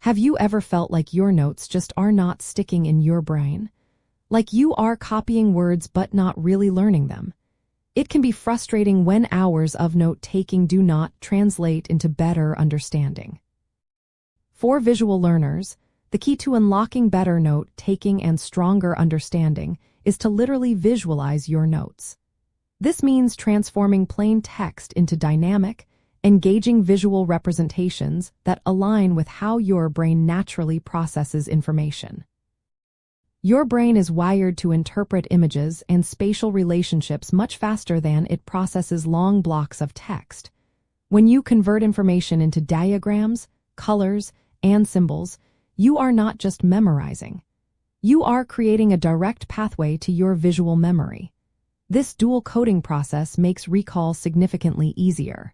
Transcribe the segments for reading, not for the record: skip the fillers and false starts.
Have you ever felt like your notes just are not sticking in your brain? Like you are copying words but not really learning them? It can be frustrating when hours of note-taking do not translate into better understanding. For visual learners, the key to unlocking better note-taking and stronger understanding is to literally visualize your notes. This means transforming plain text into dynamic, engaging visual representations that align with how your brain naturally processes information. Your brain is wired to interpret images and spatial relationships much faster than it processes long blocks of text. When you convert information into diagrams, colors, and symbols, you are not just memorizing. You are creating a direct pathway to your visual memory. This dual coding process makes recall significantly easier.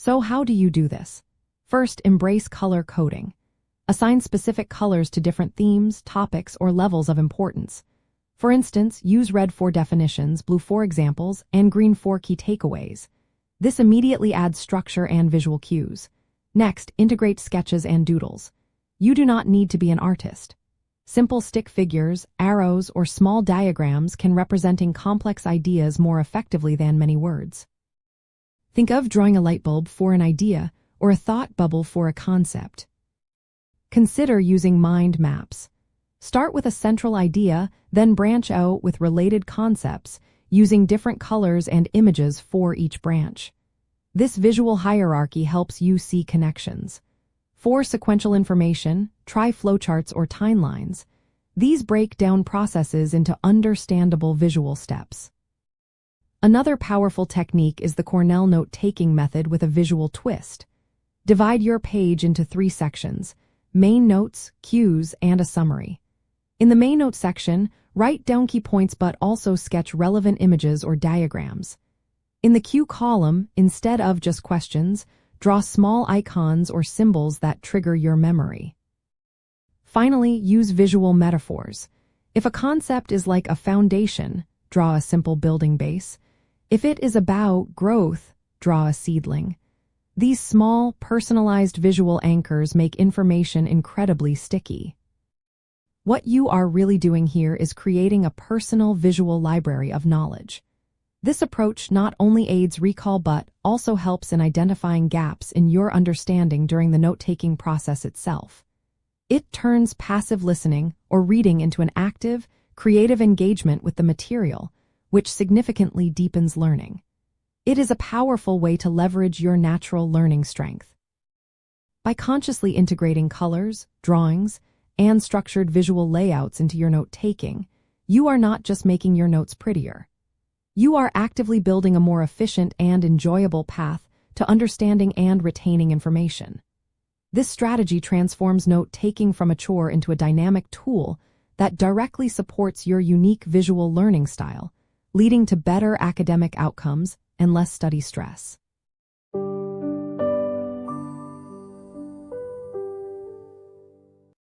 So how do you do this? First, embrace color coding. Assign specific colors to different themes, topics, or levels of importance. For instance, use red for definitions, blue for examples, and green for key takeaways. This immediately adds structure and visual cues. Next, integrate sketches and doodles. You do not need to be an artist. Simple stick figures, arrows, or small diagrams can represent complex ideas more effectively than many words. Think of drawing a light bulb for an idea or a thought bubble for a concept. Consider using mind maps. Start with a central idea, then branch out with related concepts, using different colors and images for each branch. This visual hierarchy helps you see connections. For sequential information, try flowcharts or timelines. These break down processes into understandable visual steps. Another powerful technique is the Cornell note-taking method with a visual twist. Divide your page into 3 sections: main notes, cues, and a summary. In the main notes section, write down key points but also sketch relevant images or diagrams. In the cue column, instead of just questions, draw small icons or symbols that trigger your memory. Finally, use visual metaphors. If a concept is like a foundation, draw a simple building base. If it is about growth, draw a seedling. These small, personalized visual anchors make information incredibly sticky. What you are really doing here is creating a personal visual library of knowledge. This approach not only aids recall but also helps in identifying gaps in your understanding during the note-taking process itself. It turns passive listening or reading into an active, creative engagement with the material, which significantly deepens learning. It is a powerful way to leverage your natural learning strength. By consciously integrating colors, drawings, and structured visual layouts into your note-taking, you are not just making your notes prettier. You are actively building a more efficient and enjoyable path to understanding and retaining information. This strategy transforms note-taking from a chore into a dynamic tool that directly supports your unique visual learning style, leading to better academic outcomes and less study stress.